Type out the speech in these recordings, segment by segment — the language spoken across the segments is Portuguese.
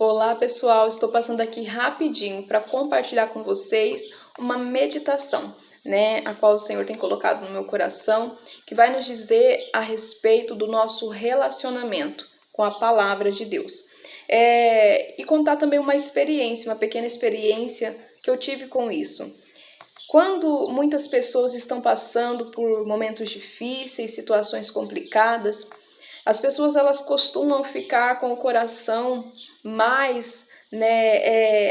Olá pessoal, estou passando aqui rapidinho para compartilhar com vocês uma meditação, a qual o Senhor tem colocado no meu coração, que vai nos dizer a respeito do nosso relacionamento com a palavra de Deus. E contar também uma pequena experiência que eu tive com isso. Quando muitas pessoas estão passando por momentos difíceis, situações complicadas, as pessoas elas costumam ficar com o coração mais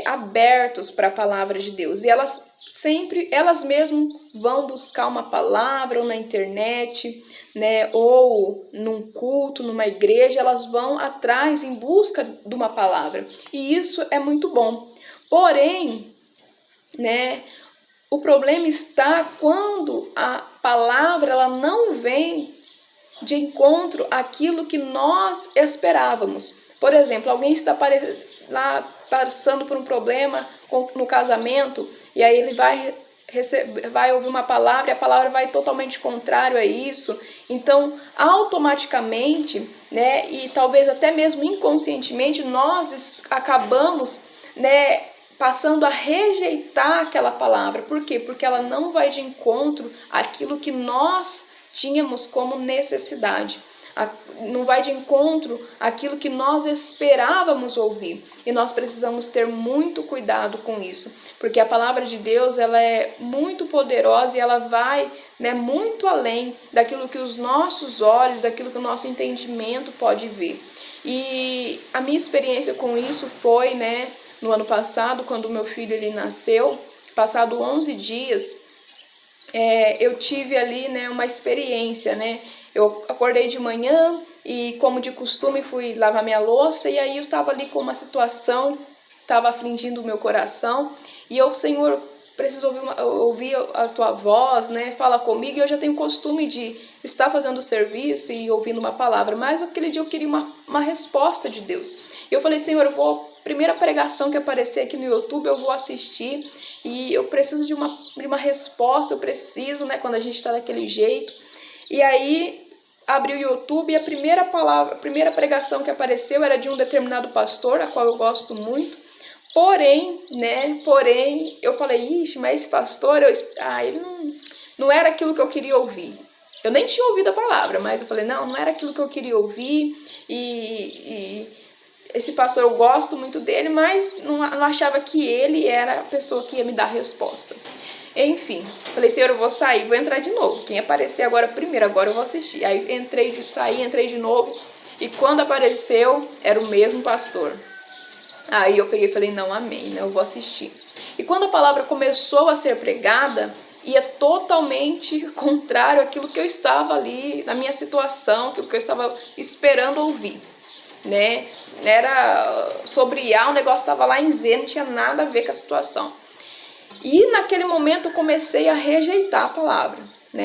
abertos para a palavra de Deus. E elas mesmas vão buscar uma palavra ou na internet, ou num culto, numa igreja, elas vão atrás em busca de uma palavra. E isso é muito bom. Porém, o problema está quando a palavra ela não vem de encontro àquilo que nós esperávamos. Por exemplo, alguém está passando por um problema no casamento e aí ele vai ouvir uma palavra e a palavra vai totalmente contrário a isso. Então, automaticamente, e talvez até mesmo inconscientemente, nós acabamos, passando a rejeitar aquela palavra. Por quê? Porque ela não vai de encontro àquilo que nós tínhamos como necessidade. Não vai de encontro àquilo que nós esperávamos ouvir. E nós precisamos ter muito cuidado com isso. Porque a palavra de Deus ela é muito poderosa e ela vai muito além daquilo que os nossos olhos, daquilo que o nosso entendimento pode ver. E a minha experiência com isso foi no ano passado, quando o meu filho ele nasceu, passado 11 dias, eu tive ali uma experiência, Eu acordei de manhã e, como de costume, fui lavar minha louça e aí eu estava ali com uma situação, estava afligindo o meu coração e eu, Senhor, preciso ouvir a tua voz, fala comigo. E eu já tenho o costume de estar fazendo o serviço e ouvindo uma palavra, mas aquele dia eu queria uma resposta de Deus. E eu falei, Senhor, primeira pregação que aparecer aqui no YouTube eu vou assistir e eu preciso de uma resposta, eu preciso, quando a gente está daquele jeito. E aí abri o YouTube e a primeira pregação que apareceu era de um determinado pastor, a qual eu gosto muito. Porém, eu falei, ixi, mas esse pastor, ele não era aquilo que eu queria ouvir. Eu nem tinha ouvido a palavra, mas eu falei, não era aquilo que eu queria ouvir e esse pastor eu gosto muito dele, mas não achava que ele era a pessoa que ia me dar a resposta. Enfim, falei, Senhor, eu vou sair, vou entrar de novo. Quem aparecer agora primeiro, agora eu vou assistir. Aí entrei de novo. E quando apareceu, era o mesmo pastor. Aí eu peguei e falei, não, amém, eu vou assistir. E quando a palavra começou a ser pregada, ia totalmente contrário àquilo que eu estava ali, na minha situação, aquilo que eu estava esperando ouvir. Era sobre IA, o negócio estava lá em Z, não tinha nada a ver com a situação. E naquele momento eu comecei a rejeitar a palavra,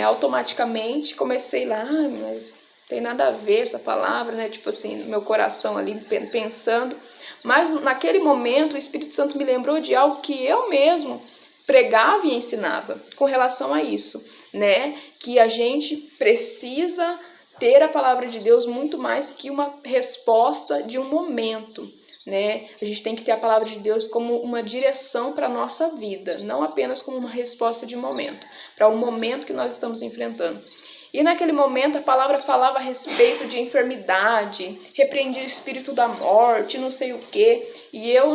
automaticamente comecei lá, mas não tem nada a ver essa palavra, tipo assim, no meu coração ali pensando. Mas naquele momento o Espírito Santo me lembrou de algo que eu mesmo pregava e ensinava com relação a isso, que a gente precisa ter a palavra de Deus muito mais que uma resposta de um momento, A gente tem que ter a palavra de Deus como uma direção para a nossa vida, não apenas como uma resposta de momento, para o momento que nós estamos enfrentando. E naquele momento a palavra falava a respeito de enfermidade, repreendia o espírito da morte, não sei o quê. E eu,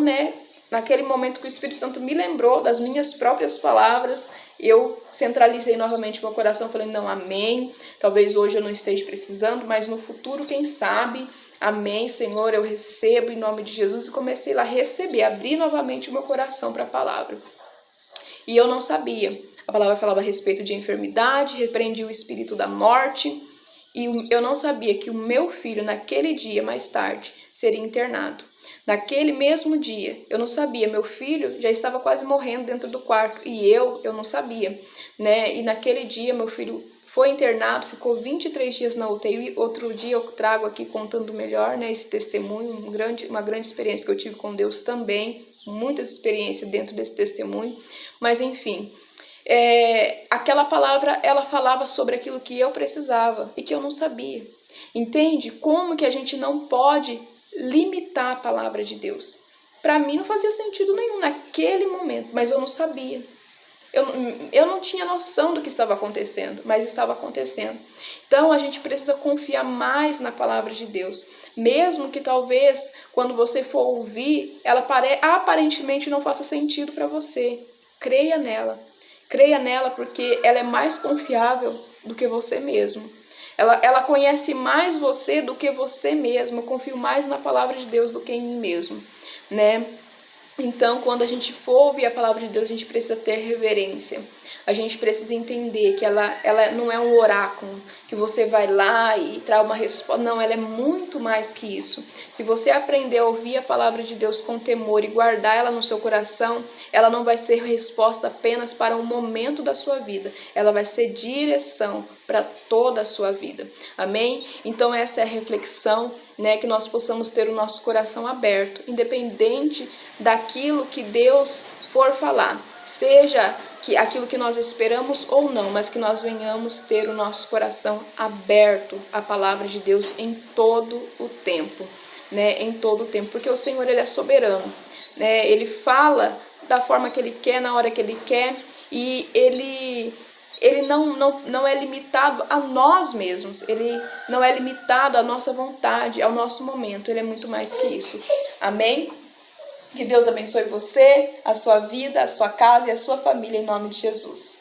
naquele momento que o Espírito Santo me lembrou das minhas próprias palavras, eu centralizei novamente meu coração, falei, não, amém, talvez hoje eu não esteja precisando, mas no futuro, quem sabe, amém, Senhor, eu recebo em nome de Jesus. E comecei lá a receber, abrir novamente o meu coração para a palavra. E eu não sabia, a palavra falava a respeito de enfermidade, repreendia o espírito da morte, e eu não sabia que o meu filho, naquele dia, mais tarde, seria internado. Naquele mesmo dia, eu não sabia, meu filho já estava quase morrendo dentro do quarto, e eu não sabia, E naquele dia, meu filho foi internado, ficou 23 dias na UTI. Outro dia eu trago aqui contando melhor, esse testemunho, uma grande experiência que eu tive com Deus também, muita experiência dentro desse testemunho, mas enfim, aquela palavra, ela falava sobre aquilo que eu precisava e que eu não sabia. Entende? Como que a gente não pode limitar a palavra de Deus. Para mim não fazia sentido nenhum naquele momento, mas eu não sabia. Eu não tinha noção do que estava acontecendo, mas estava acontecendo. Então a gente precisa confiar mais na palavra de Deus. Mesmo que talvez quando você for ouvir, ela aparentemente não faça sentido para você. Creia nela. Creia nela porque ela é mais confiável do que você mesmo. Ela conhece mais você do que você mesmo. Eu confio mais na palavra de Deus do que em mim mesmo, né? Então, quando a gente for ouvir a palavra de Deus, a gente precisa ter reverência. A gente precisa entender que ela não é um oráculo, que você vai lá e traz uma resposta. Não, ela é muito mais que isso. Se você aprender a ouvir a palavra de Deus com temor e guardar ela no seu coração, ela não vai ser resposta apenas para um momento da sua vida. Ela vai ser direção para toda a sua vida. Amém? Então essa é a reflexão, né, que nós possamos ter o nosso coração aberto, independente daquilo que Deus for falar, seja que aquilo que nós esperamos ou não, mas que nós venhamos ter o nosso coração aberto à palavra de Deus em todo o tempo, né? Em todo o tempo, porque o Senhor, ele é soberano, né? Ele fala da forma que ele quer, na hora que ele quer, e ele não é limitado a nós mesmos, ele não é limitado à nossa vontade, ao nosso momento, ele é muito mais que isso. Amém? Que Deus abençoe você, a sua vida, a sua casa e a sua família, em nome de Jesus.